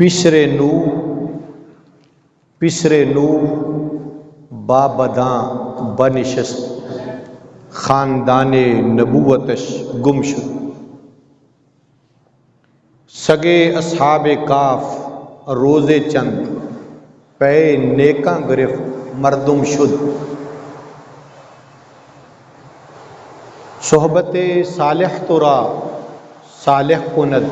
پسر نو بابداں بنشست خاندان نبوتش گم شد. سگے اصحاب کاف روز چند پے نیکاں گرفت مردم شد. صحبت صالح ترا صالح کند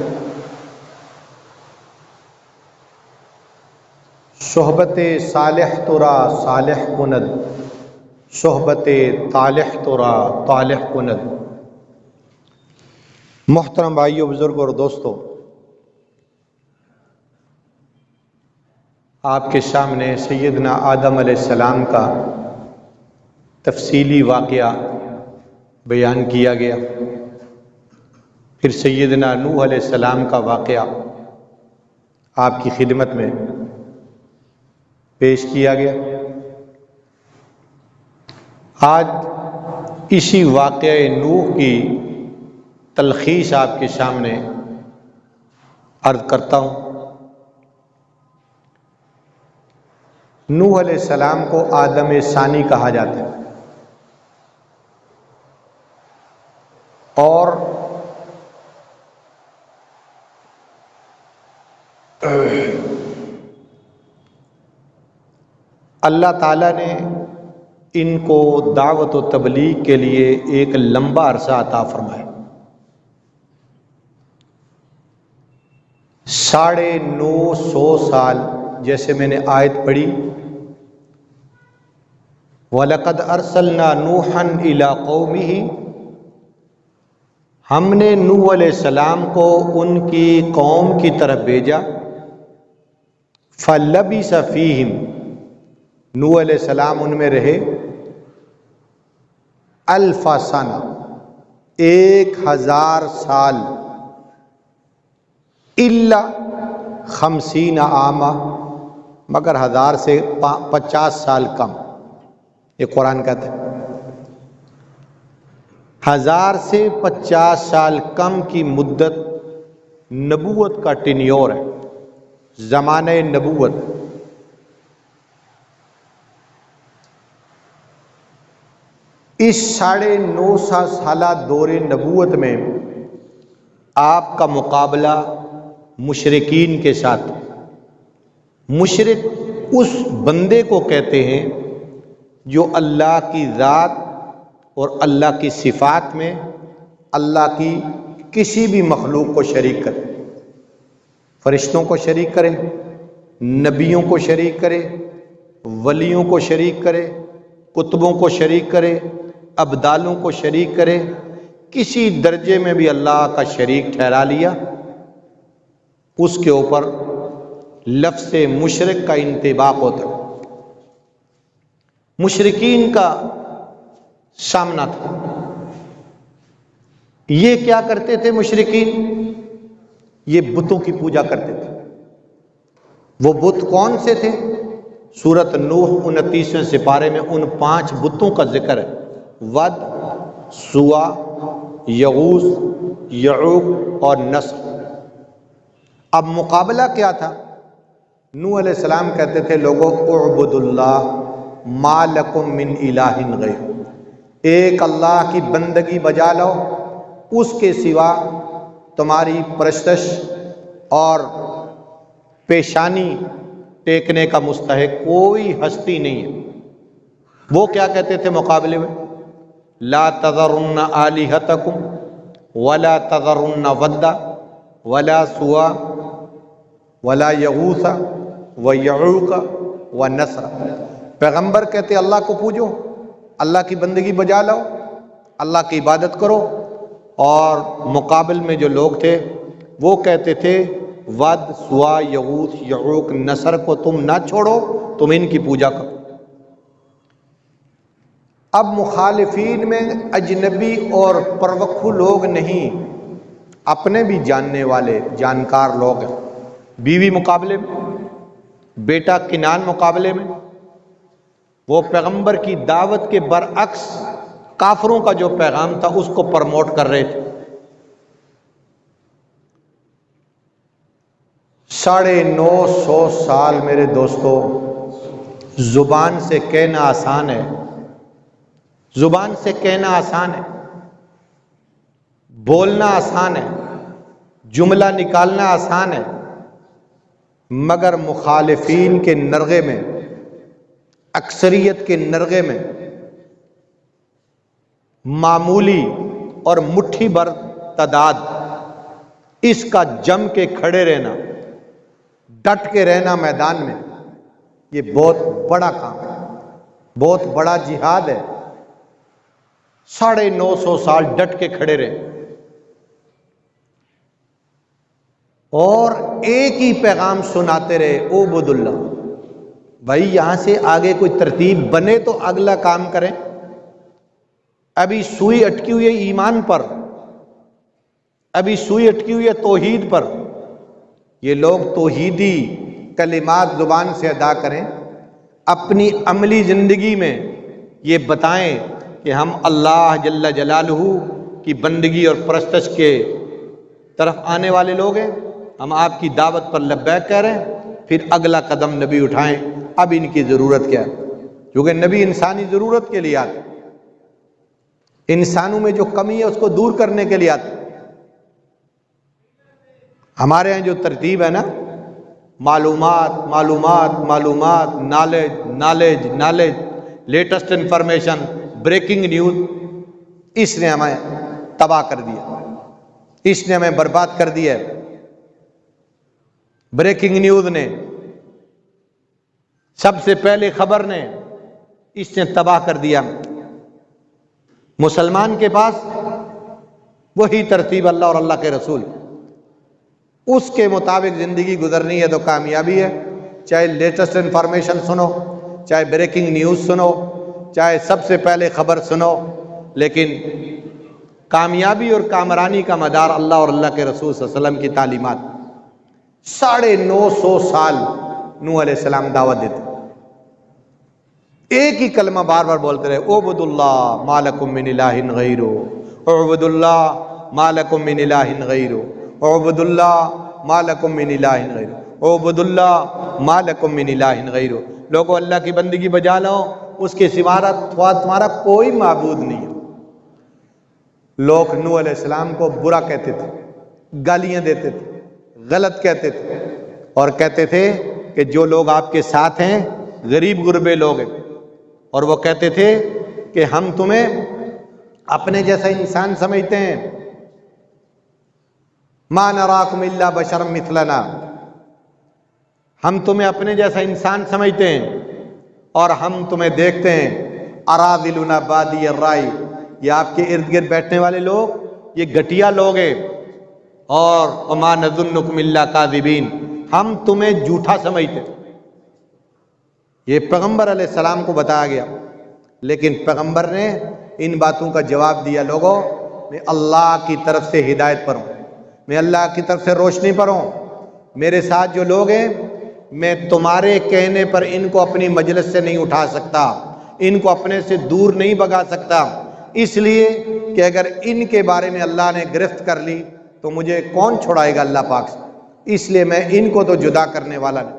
صحبت صالح ترا صالح کند صحبت طالح ترا طالح کند. محترم بھائیو، بزرگوں اور دوستو، آپ کے سامنے سیدنا آدم علیہ السلام کا تفصیلی واقعہ بیان کیا گیا. پھر سیدنا نوح علیہ السلام کا واقعہ آپ کی خدمت میں پیش کیا گیا. آج اسی واقعہ نوح کی تلخیص آپ کے سامنے عرض کرتا ہوں. نوح علیہ السلام کو آدم ثانی کہا جاتا ہے، اور اللہ تعالیٰ نے ان کو دعوت و تبلیغ کے لیے ایک لمبا عرصہ عطا فرمایا. 950 سال، جیسے میں نے آیت پڑھی، وَلَقَدْ أَرْسَلْنَا نُوحًا إِلَىٰ قَوْمِهِ، ہم نے نوح علیہ السلام کو ان کی قوم کی طرف بھیجا. فَلَبِثَ فِيهِمْ، نوح علیہ السلام ان میں رہے 1000 سنہ، 1000 سال، إِلَّا 50 عامہ، مگر 1000 سے 50 سال کم. یہ قرآن کہتا ہے 1000 سے 50 سال کم کی مدت نبوت کا ٹینیور ہے، زمانہ نبوت. اس 950 سالہ دور نبوت میں آپ کا مقابلہ مشرکین کے ساتھ. مشرک اس بندے کو کہتے ہیں جو اللہ کی ذات اور اللہ کی صفات میں اللہ کی کسی بھی مخلوق کو شریک کرے. فرشتوں کو شریک کرے، نبیوں کو شریک کرے، ولیوں کو شریک کرے، کتبوں کو شریک کرے، ابدالوں کو شریک کرے. کسی درجے میں بھی اللہ کا شریک ٹھہرا لیا، اس کے اوپر لفظ مشرک کا انطباق ہوتا ہے. مشرکین کا سامنا تھا. یہ کیا کرتے تھے مشرکین؟ یہ بتوں کی پوجا کرتے تھے. وہ بت کون سے تھے؟ سورۃ نوح 29ویں سپارے میں ان 5 بتوں کا ذکر ہے: ود، سوا، یغوث، یعوق اور نصر. اب مقابلہ کیا تھا؟ نوح علیہ السلام کہتے تھے لوگوں اعبدوا اللہ ما لکم من الہ غیر، ایک اللہ کی بندگی بجا لو، اس کے سوا تمہاری پرستش اور پیشانی ٹیکنے کا مستحق کوئی ہستی نہیں ہے. وہ کیا کہتے تھے مقابلے میں؟ لا تذرن آلہتکم ولا تذرن ودا ولا سوا ولا یغوث ویعوق ونصر. پیغمبر کہتے اللہ کو پوجو، اللہ کی بندگی بجا لاؤ، اللہ کی عبادت کرو. اور مقابل میں جو لوگ تھے وہ کہتے تھے ود، سوا، یغوث، یعوق، نصر کو تم نہ چھوڑو، تم ان کی پوجا کرو. اب مخالفین میں اجنبی اور پروکھو لوگ نہیں، اپنے بھی جاننے والے جانکار لوگ ہیں. بیوی مقابلے میں، بیٹا کنان مقابلے میں، وہ پیغمبر کی دعوت کے برعکس کافروں کا جو پیغام تھا اس کو پرموٹ کر رہے تھے. 950 سال میرے دوستو، زبان سے کہنا آسان ہے، زبان سے کہنا آسان ہے، بولنا آسان ہے، جملہ نکالنا آسان ہے، مگر مخالفین کے نرغے میں، اکثریت کے نرغے میں معمولی اور مٹھی بھر تعداد، اس کا جم کے کھڑے رہنا، ڈٹ کے رہنا میدان میں، یہ بہت بڑا کام ہے، بہت بڑا جہاد ہے۔ 950 سال ڈٹ کے کھڑے رہے اور ایک ہی پیغام سناتے رہے، اعبد اللہ۔ بھائی یہاں سے آگے کوئی ترتیب بنے تو اگلا کام کریں۔ ابھی سوئی اٹکی ہوئی ہے ایمان پر، ابھی سوئی اٹکی ہوئی ہے توحید پر۔ یہ لوگ توحیدی کلمات زبان سے ادا کریں، اپنی عملی زندگی میں یہ بتائیں کہ ہم اللہ جل جلالہ کی بندگی اور پرستش کے طرف آنے والے لوگ ہیں، ہم آپ کی دعوت پر لبیک کہہ رہے ہیں، پھر اگلا قدم نبی اٹھائیں۔ اب ان کی ضرورت کیا ہے؟ کیونکہ نبی انسانی ضرورت کے لیے آتے، انسانوں میں جو کمی ہے اس کو دور کرنے کے لیے آتے۔ ہمارے ہاں جو ترتیب ہے نا، معلومات معلومات معلومات، knowledge knowledge knowledge, latest information, breaking news, اس نے ہمیں تباہ کر دیا، اس نے ہمیں برباد کر دیا ہے۔ بریکنگ نیوز نے، سب سے پہلے خبر نے، اس نے تباہ کر دیا۔ مسلمان کے پاس وہی ترتیب اللہ اور اللہ کے رسول، اس کے مطابق زندگی گزرنی ہے تو کامیابی ہے۔ چاہے لیٹسٹ انفارمیشن سنو، چاہے بریکنگ نیوز سنو، چاہے سب سے پہلے خبر سنو، لیکن کامیابی اور کامرانی کا مدار اللہ اور اللہ کے رسول صلی اللہ علیہ وسلم کی تعلیمات۔ 950 سال نوح علیہ السلام دعوت دیتے، ایک ہی کلمہ بار بار بولتے رہے، اعبد اللہ ما لکم من الہ غیرہ، اعبد اللہ ما لکم من الہ غیرہ، اعبد اللہ ما لکم من الہ غیرہ، اعبد اللہ ما لکم من الہ غیرہ۔ لوگوں اللہ کی بندگی بجا لو، اس کے سوا تمہارا کوئی معبود نہیں ہے۔ لوگ نوح علیہ السلام کو برا کہتے تھے، گالیاں دیتے تھے، غلط کہتے تھے، اور کہتے تھے کہ جو لوگ آپ کے ساتھ ہیں غریب غربے لوگ ہیں، اور وہ کہتے تھے کہ ہم تمہیں اپنے جیسا انسان سمجھتے ہیں، ما نراکم الا بشرا مثلنا، ہم تمہیں اپنے جیسا انسان سمجھتے ہیں اور ہم تمہیں دیکھتے ہیں اراذلنا بادی الرائے، یہ آپ کے ارد گرد بیٹھنے والے لوگ یہ گھٹیا لوگ ہیں، اور وما نظنکم الا کاذبین، ہم تمہیں جھوٹا سمجھتے ہیں۔ یہ پیغمبر علیہ السلام کو بتایا گیا، لیکن پیغمبر نے ان باتوں کا جواب دیا، لوگوں میں اللہ کی طرف سے ہدایت پر ہوں، میں اللہ کی طرف سے روشنی پر ہوں، میرے ساتھ جو لوگ ہیں میں تمہارے کہنے پر ان کو اپنی مجلس سے نہیں اٹھا سکتا، ان کو اپنے سے دور نہیں بھگا سکتا، اس لیے کہ اگر ان کے بارے میں اللہ نے گرفت کر لی تو مجھے کون چھڑائے گا اللہ پاک سے، اس لیے میں ان کو تو جدا کرنے والا نہیں۔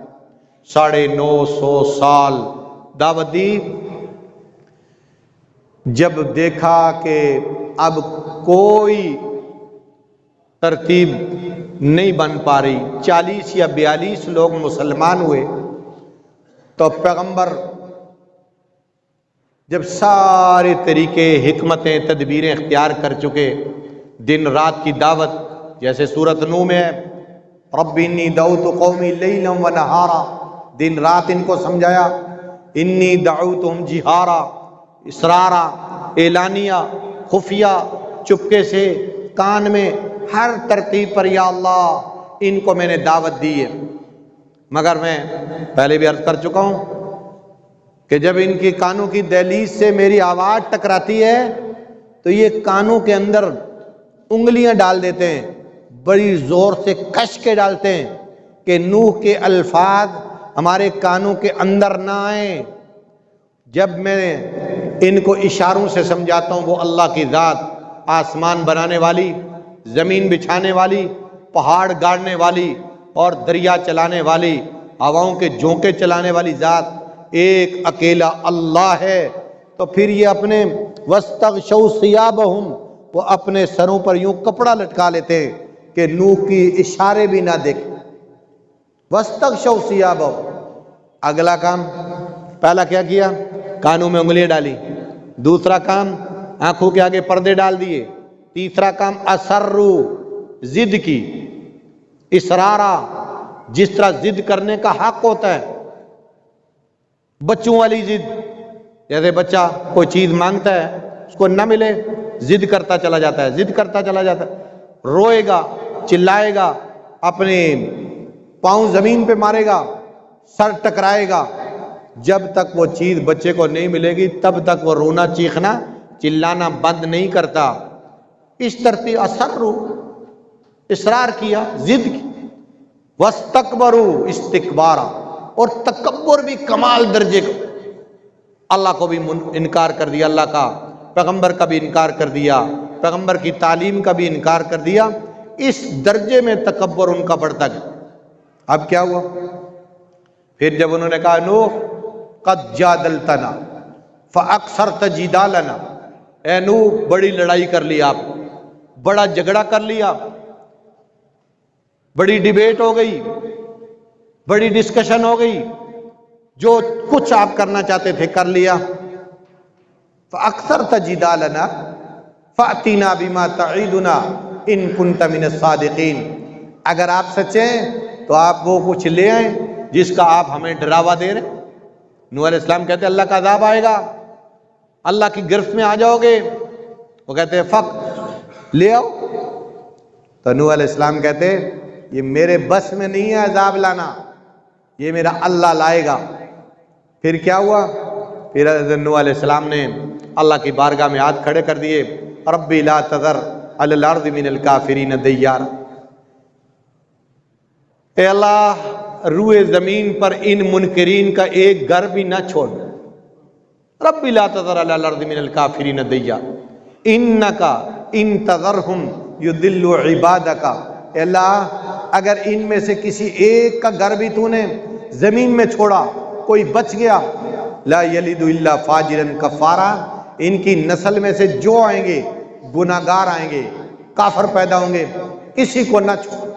950 سال دعوت دی، جب دیکھا کہ اب کوئی ترتیب نہیں بن پا رہی، 40 یا 42 لوگ مسلمان ہوئے، تو پیغمبر جب سارے طریقے، حکمتیں، تدبیریں اختیار کر چکے، دن رات کی دعوت، جیسے سورۃ نوح میں ہے، رب انی دعوت قومی لیلا و نہارا، دن رات ان کو سمجھایا، انی دعوتہم جہارا، اسرارا، اعلانیہ، خفیہ، چپکے سے، کان میں، ہر ترتیب پر یا اللہ ان کو میں نے دعوت دی ہے۔ مگر میں پہلے بھی عرض کر چکا ہوں کہ جب ان کی کانوں کی دہلیز سے میری آواز ٹکراتی ہے تو یہ کانوں کے اندر انگلیاں ڈال دیتے ہیں، بڑی زور سے کش کے ڈالتے ہیں کہ نوح کے الفاظ ہمارے کانوں کے اندر نہ آئیں۔ جب میں ان کو اشاروں سے سمجھاتا ہوں، وہ اللہ کی ذات، آسمان بنانے والی، زمین بچھانے والی، پہاڑ گاڑنے والی، اور دریا چلانے والی، ہواؤں کے جھونکے چلانے والی ذات ایک اکیلا اللہ ہے، تو پھر یہ اپنے وَاسْتَغْشَوْا ثِيَابَهُمْ، وہ اپنے سروں پر یوں کپڑا لٹکا لیتے ہیں کہ نوح کی اشارے بھی نہ دیکھیں۔ وَاسْتَغْشَوْا ثِيَابَهُمْ، اگلا کام پہلا کیا؟ کانوں میں انگلیاں ڈالی، دوسرا کام آنکھوں کے آگے پردے ڈال دیے، تیسرا کام اصروا، ضد کی، اصرارا، جس طرح ضد کرنے کا حق ہوتا ہے، بچوں والی ضد، جیسے بچہ کوئی چیز مانگتا ہے اس کو نہ ملے ضد کرتا چلا جاتا ہے، ضد کرتا چلا جاتا ہے، روئے گا، چلائے گا، اپنے پاؤں زمین پہ مارے گا، سر ٹکرائے گا، جب تک وہ چیز بچے کو نہیں ملے گی تب تک وہ رونا چیخنا چلانا بند نہیں کرتا۔ اس ترتیب اصروا، اصرار کیا، ضد کی، واستکبروا، استکبارا، اور تکبر بھی کمال درجے کا، اللہ کو بھی انکار کر دیا، اللہ کا پیغمبر کا بھی انکار کر دیا، پیغمبر کی تعلیم کا بھی انکار کر دیا، اس درجے میں تکبر ان کا بڑھتا گیا۔ اب کیا ہوا؟ پھر جب انہوں نے کہا نوح قد جادلتنا فاکثرت جدالنا، اے نوح بڑی لڑائی کر لی آپ، بڑا جھگڑا کر لیا، بڑی ڈیبیٹ ہو گئی، بڑی ڈسکشن ہو گئی، جو کچھ آپ کرنا چاہتے تھے کر لیا۔ فاکثرت جدالنا فاتنا بما تعیدنا ان کنت من الصادقین، اگر آپ سچے ہیں تو آپ وہ کچھ لے آئیں جس کا آپ ہمیں ڈراوا دے رہے ہیں۔ نوح علیہ السلام کہتے ہیں اللہ کا عذاب آئے گا، اللہ کی گرفت میں آ جاؤ گے، وہ کہتے ہیں فق لے آؤ، تو نوح علیہ السلام کہتے ہیں یہ میرے بس میں نہیں ہے عذاب لانا، یہ میرا اللہ لائے گا۔ پھر کیا ہوا؟ پھر حضرت نوح علیہ السلام نے اللہ کی بارگاہ میں ہاتھ کھڑے کر دیے، ربی لا تذر علی الارض من الکافرین دیارا، اے اللہ روئے زمین پر ان منکرین کا ایک گھر بھی نہ چھوڑ، ربی لا تذر علی الارض من الکافرین دیارا انک ان تذرہم یضلوا عبادک، اے اللہ اگر ان میں سے کسی ایک کا گھر بھی تو نے زمین میں چھوڑا، کوئی بچ گیا، لا یلد الا فاجرا کفارا، ان کی نسل میں سے جو آئیں گے گناہگار آئیں گے، کافر پیدا ہوں گے، کسی کو نہ چھوڑ۔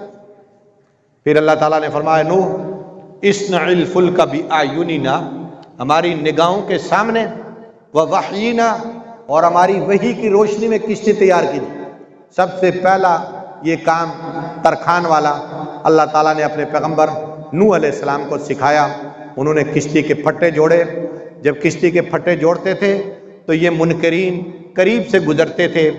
پھر اللہ تعالیٰ نے فرمایا نوح اصنع الفلک باعیننا، ہماری نگاہوں کے سامنے، ووحینا، اور ہماری وحی کی روشنی میں کشتی تیار کی۔ سب سے پہلا یہ کام ترخان والا اللہ تعالیٰ نے اپنے پیغمبر نوح علیہ السلام کو سکھایا۔ انہوں نے کشتی کے پھٹے جوڑے، جب کشتی کے پھٹے جوڑتے تھے تو یہ منکرین قریب سے گزرتے تھے،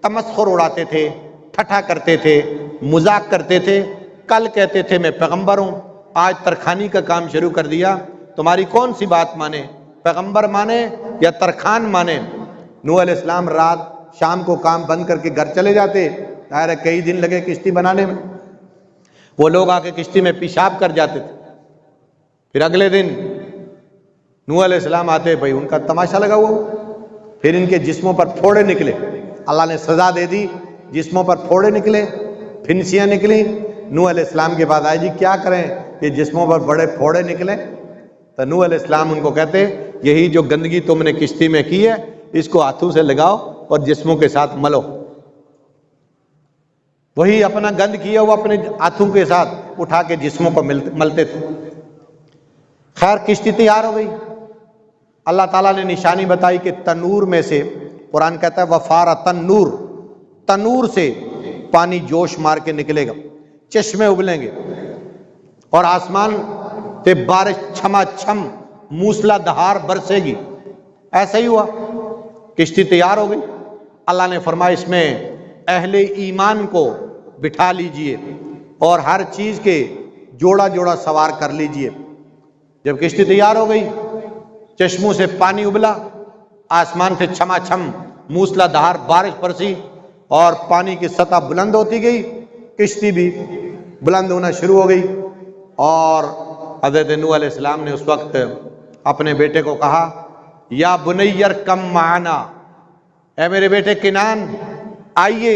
تمسخر اڑاتے تھے، ٹھٹھا کرتے تھے، مذاق کرتے تھے، کل کہتے تھے میں پیغمبر ہوں، آج ترخانی کا کام شروع کر دیا، تمہاری کون سی بات مانے، پیغمبر مانے یا ترخان مانے؟ نوح علیہ السلام رات شام کو کام بند کر کے گھر چلے جاتے، ظاہر ہے کئی دن لگے کشتی بنانے میں، وہ لوگ آ کے کشتی میں پیشاب کر جاتے تھے، پھر اگلے دن نوح علیہ السلام آتے، بھائی ان کا تماشا لگا ہوا، پھر ان کے جسموں پر پھوڑے نکلے، اللہ نے سزا دے دی، جسموں پر پھوڑے نکلے، پھنسیاں نکلی۔ نوح علیہ السلام کے بعد آئے جی کیا کریں، یہ جسموں پر بڑے پھوڑے نکلے، تو نوح علیہ السلام ان کو کہتے یہی جو گندگی تم نے کشتی میں کی ہے اس کو ہاتھوں سے لگاؤ اور جسموں کے ساتھ ملو، وہی اپنا گند کیا وہ اپنے ہاتھوں کے ساتھ اٹھا کے جسموں کو ملتے تھے۔ خیر کشتی تیار ہو گئی، اللہ تعالیٰ نے نشانی بتائی کہ تنور میں سے، قرآن کہتا ہے وفار تنور، تنور سے پانی جوش مار کے نکلے گا، چشمے ابلیں گے، اور آسمان سے بارش چھما چھم موسلا دھار برسے گی۔ ایسا ہی ہوا، کشتی تیار ہو گئی، اللہ نے فرمایا اس میں اہل ایمان کو بٹھا لیجئے اور ہر چیز کے جوڑا جوڑا سوار کر لیجئے۔ جب کشتی تیار ہو گئی، چشموں سے پانی ابلا، آسمان سے چھما چھم موسلا دھار بارش برسی اور پانی کی سطح بلند ہوتی گئی، کشتی بھی بلند ہونا شروع ہو گئی، اور حضرت نوح علیہ السلام نے اس وقت اپنے بیٹے کو کہا یا بنی ارکم معنا، اے میرے بیٹے کنان آئیے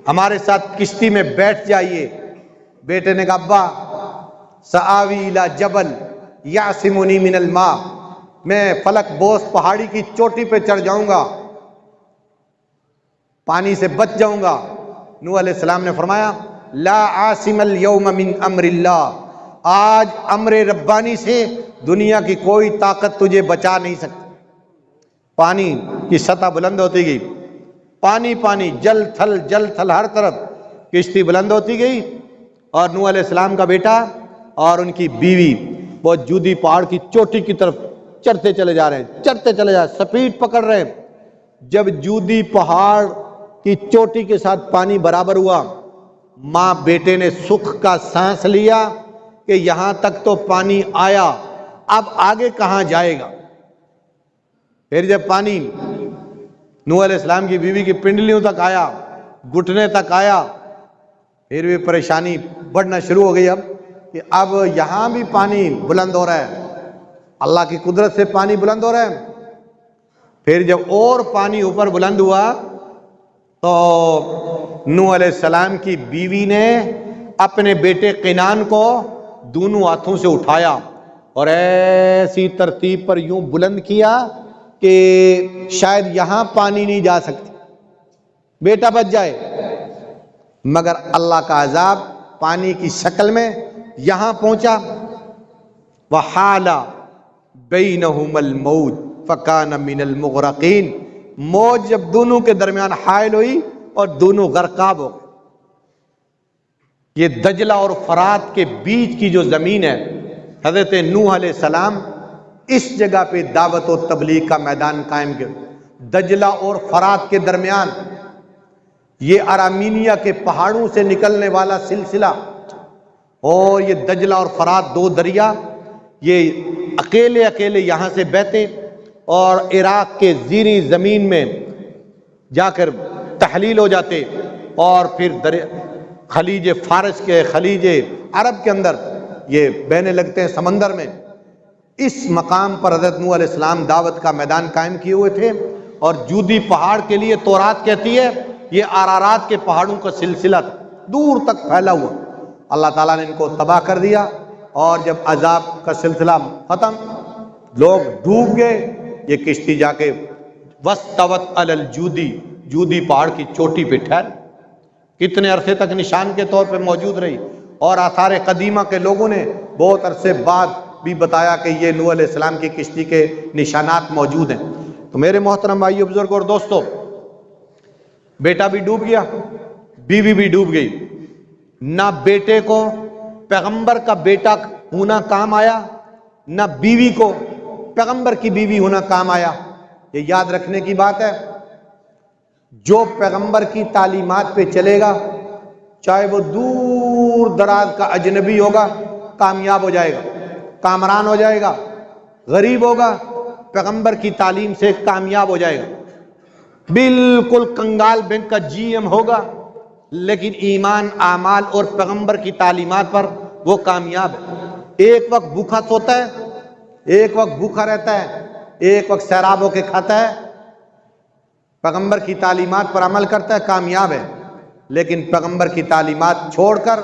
ہمارے ساتھ کشتی میں بیٹھ جائیے۔ بیٹے نے کہا ابا سآوی الی جبل یعصمنی من الماء، میں فلک بوس پہاڑی کی چوٹی پہ چڑھ جاؤں گا، پانی سے بچ جاؤں گا۔ نوح علیہ السلام نے فرمایا لا عاصم اليوم من امر اللہ، آج امر ربانی سے دنیا کی کوئی طاقت تجھے بچا نہیں سکتی۔ پانی کی سطح بلند ہوتی گئی، پانی پانی، جل تھل ہر طرف، کشتی بلند ہوتی گئی، اور نوح علیہ السلام کا بیٹا اور ان کی بیوی وہ جودی پہاڑ کی چوٹی کی طرف چڑھتے چلے جا رہے ہیں، چڑھتے چلے جا رہے ہیں، سپیڈ پکڑ رہے ہیں۔ جب جودی پہاڑ کی چوٹی کے ساتھ پانی برابر ہوا، ماں بیٹے نے سکھ کا سانس لیا کہ یہاں تک تو پانی آیا، اب آگے کہاں جائے گا۔ پھر جب پانی نوح علیہ السلام کی بیوی کی پنڈلیوں تک آیا، گھٹنے تک آیا، پھر بھی پریشانی بڑھنا شروع ہو گئی اب کہ اب یہاں بھی پانی بلند ہو رہا ہے، اللہ کی قدرت سے پانی بلند ہو رہا ہے۔ پھر جب اور پانی اوپر بلند ہوا تو نوح علیہ السلام کی بیوی نے اپنے بیٹے قینان کو دونوں ہاتھوں سے اٹھایا اور ایسی ترتیب پر یوں بلند کیا کہ شاید یہاں پانی نہیں جا سکتی، بیٹا بچ جائے، مگر اللہ کا عذاب پانی کی شکل میں یہاں پہنچا۔ وحال بینہم الموج فکان من المغرقین، موج جب دونوں کے درمیان حائل ہوئی اور دونوں غرقاب ہو گئے۔ یہ دجلہ اور فرات کے بیچ کی جو زمین ہے، حضرت نوح علیہ السلام اس جگہ پہ دعوت و تبلیغ کا میدان قائم کیا۔ دجلہ اور فرات کے درمیان یہ ارامینیا کے پہاڑوں سے نکلنے والا سلسلہ، اور یہ دجلہ اور فرات دو دریا یہ اکیلے اکیلے یہاں سے بہتے اور عراق کے زیریں زمین میں جا کر تحلیل ہو جاتے، اور پھر خلیج فارس کے خلیج عرب کے اندر یہ بہنے لگتے ہیں سمندر میں۔ اس مقام پر حضرت نوح علیہ السلام دعوت کا میدان قائم کیے ہوئے تھے، اور جودی پہاڑ کے لیے تورات کہتی ہے یہ ارارات کے پہاڑوں کا سلسلہ تھا، دور تک پھیلا ہوا۔ اللہ تعالیٰ نے ان کو تباہ کر دیا، اور جب عذاب کا سلسلہ ختم، لوگ ڈوب گئے، یہ کشتی جا کے وَاسْتَوَتْ عَلَى الْجُودِ، جودی پہاڑ کی چوٹی پہ ٹھہر، کتنے عرصے تک نشان کے طور پہ موجود رہی، اور آثار قدیمہ کے لوگوں نے بہت عرصے بعد بھی بتایا کہ یہ نوح علیہ السلام کی کشتی کے نشانات موجود ہیں۔ تو میرے محترم بھائیو، بزرگ اور دوستو، بیٹا بھی ڈوب گیا، بیوی بھی ڈوب گئی، نہ بیٹے کو پیغمبر کا بیٹا ہونا کام آیا، نہ بیوی کو پیغمبر کی بیوی ہونا کام آیا۔ یہ یاد رکھنے کی بات ہے، جو پیغمبر کی تعلیمات پہ چلے گا، چاہے وہ دور دراز کا اجنبی ہوگا، کامیاب ہو جائے گا، کامران ہو جائے گا، غریب ہوگا، پیغمبر کی تعلیم سے کامیاب ہو جائے گا۔ بالکل کنگال بینک کا جی ایم ہوگا، لیکن ایمان، اعمال اور پیغمبر کی تعلیمات پر وہ کامیاب ہے۔ ایک وقت بھوکا سوتا ہے، ایک وقت بھوکا رہتا ہے، ایک وقت سیراب ہو کے کھاتا ہے، پیغمبر کی تعلیمات پر عمل کرتا ہے، کامیاب ہے۔ لیکن پیغمبر کی تعلیمات چھوڑ کر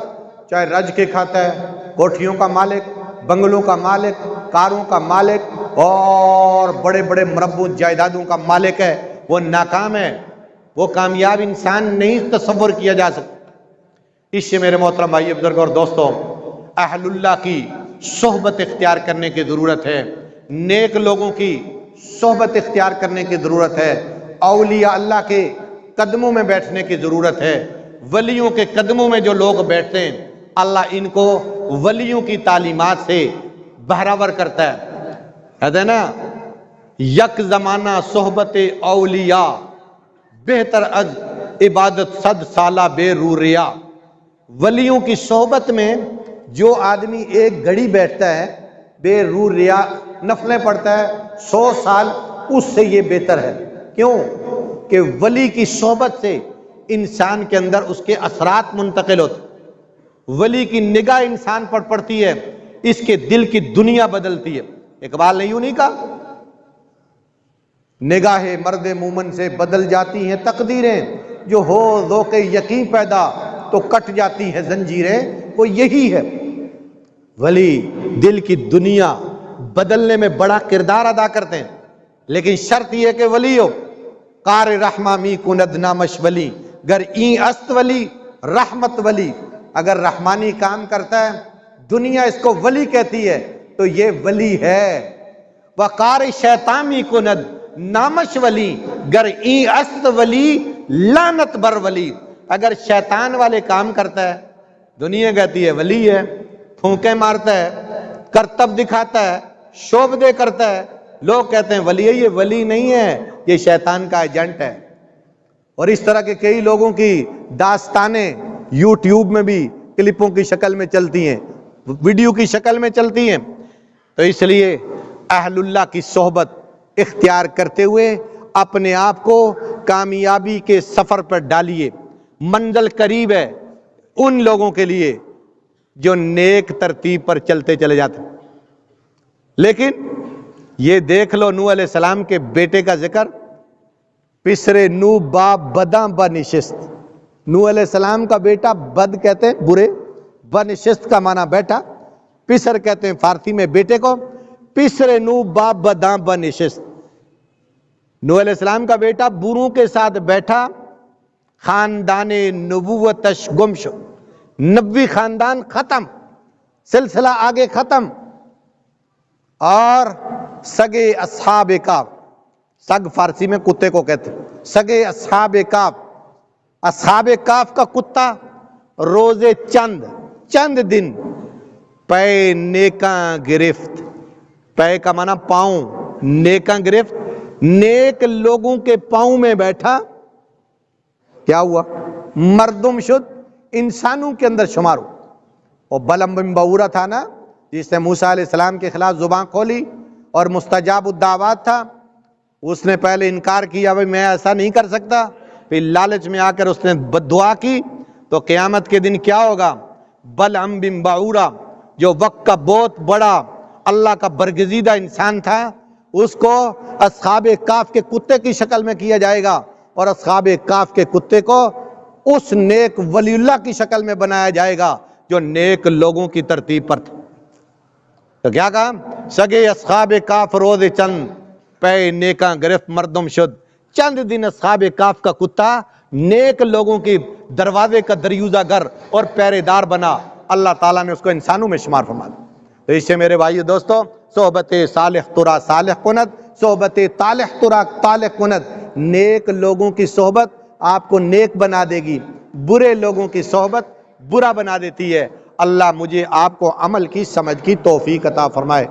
چاہے رج کے کھاتا ہے، کوٹھیوں کا مالک، بنگلوں کا مالک، کاروں کا مالک اور بڑے بڑے مربوط جائیدادوں کا مالک ہے، وہ ناکام ہے، وہ کامیاب انسان نہیں تصور کیا جا سکتا۔ اس سے میرے محترم بھائی بزرگ اور دوستوں، اہل اللہ کی صحبت اختیار کرنے کی ضرورت ہے، نیک لوگوں کی صحبت اختیار کرنے کی ضرورت ہے، اولیاء اللہ کے قدموں میں بیٹھنے کی ضرورت ہے۔ ولیوں کے قدموں میں جو لوگ بیٹھتے ہیں، اللہ ان کو ولیوں کی تعلیمات سے بہراور کرتا ہے۔ کہتے ہیں نا، یک زمانہ صحبت اولیاء بہتر از عبادت 100 سالہ بے رو ریا۔ ولیوں کی صحبت میں جو آدمی ایک گھڑی بیٹھتا ہے بے رو ریا، نفلیں پڑھتا ہے 100 سال، اس سے یہ بہتر ہے۔ کیوں؟ کہ ولی کی صحبت سے انسان کے اندر اس کے اثرات منتقل ہوتے، ولی کی نگاہ انسان پر پڑتی ہے، اس کے دل کی دنیا بدلتی ہے۔ اقبال نے یوں نہیں کہا، نگاہ مرد مومن سے بدل جاتی ہیں تقدیریں، جو ہو ذوق یقین پیدا تو کٹ جاتی ہیں زنجیریں۔ وہ یہی ہے۔ ولی دل کی دنیا بدلنے میں بڑا کردار ادا کرتے ہیں، لیکن شرط یہ کہ ولی ہو۔ کار رحمہ می کند نامش ولی، گر این است ولی رحمت ولی۔ اگر رحمانی کام کرتا ہے، دنیا اس کو ولی کہتی ہے، تو یہ ولی ہے۔ وقار شیطان می کند نامش ولی، گر این است ولی لعنت بر ولی۔ اگر شیطان والے کام کرتا ہے، دنیا کہتی ہے ولی ہے، پھونکے مارتا ہے، کرتب دکھاتا ہے، شوبدے کرتا ہے، لوگ کہتے ہیں ولی ہے، یہ ولی نہیں ہے، یہ شیطان کا ایجنٹ ہے۔ اور اس طرح کے کئی لوگوں کی داستانیں یوٹیوب میں بھی کلپوں کی شکل میں چلتی ہیں، ویڈیو کی شکل میں چلتی ہیں۔ تو اس لیے اہل اللہ کی صحبت اختیار کرتے ہوئے اپنے آپ کو کامیابی کے سفر پر ڈالیے۔ منزل قریب ہے ان لوگوں کے لیے جو نیک ترتیب پر چلتے چلے جاتے ہیں۔ لیکن یہ دیکھ لو، نوح علیہ السلام کے بیٹے کا ذکر، پسرے نو باپ بداں بنشست۔ نوح علیہ السلام کا بیٹا، بد کہتے ہیں برے، بنشست کا معنی بیٹا، پسر کہتے ہیں فارسی میں بیٹے کو، پسرے نو باپ بداں بنشست۔ نوح علیہ السلام کا بیٹا بروں کے ساتھ بیٹھا، خاندان نبوتش گم شو، نبوی خاندان ختم، سلسلہ آگے ختم۔ اور سگے اصحاب کاف، سگ فارسی میں کتے کو کہتے ہیں، سگے اصحاب کاف، اصحاب کاف کا کتا روز چند دن پے نیکاں گرفت۔ پے کا معنی پاؤں، نیکاں گرفت، نیک لوگوں کے پاؤں میں بیٹھا، کیا ہوا؟ مردم شد، انسانوں کے اندر شمار ہو۔ اور بلعم بن بعورہ تھا نا، جس نے موسیٰ علیہ السلام کے خلاف زبان کھولی اور مستجاب الدعوات تھا، اس نے پہلے انکار کیا، بھئی میں ایسا نہیں کر سکتا، پھر لالچ میں آ کر اس نے بددعا کی۔ تو قیامت کے دن کیا ہوگا؟ بلعم بن بعورہ جو وقت کا بہت بڑا اللہ کا برگزیدہ انسان تھا، اس کو اصحاب کاف کے کتے کی شکل میں کیا جائے گا، اور اصحاب کاف کے کتے کو اس نیک ولی اللہ کی شکل میں بنایا جائے گا جو نیک لوگوں کی ترتیب پر تھا۔ تو کیا کہا؟ سگے اصحاب کاف روز چند پے نیکاں گرفت مردم شد۔ چند دن اصحاب کاف کا کتا نیک لوگوں کی دروازے کا دریوزہ گر اور پہرے دار بنا، اللہ تعالیٰ نے اس کو انسانوں میں شمار فرما دیا۔ تو اس سے میرے بھائیو دوستو، صحبت صالح ترا صالح کند، صحبت طالح ترا طالح کند۔ نیک لوگوں کی صحبت آپ کو نیک بنا دے گی، برے لوگوں کی صحبت برا بنا دیتی ہے۔ اللہ مجھے آپ کو عمل کی سمجھ کی توفیق عطا فرمائے۔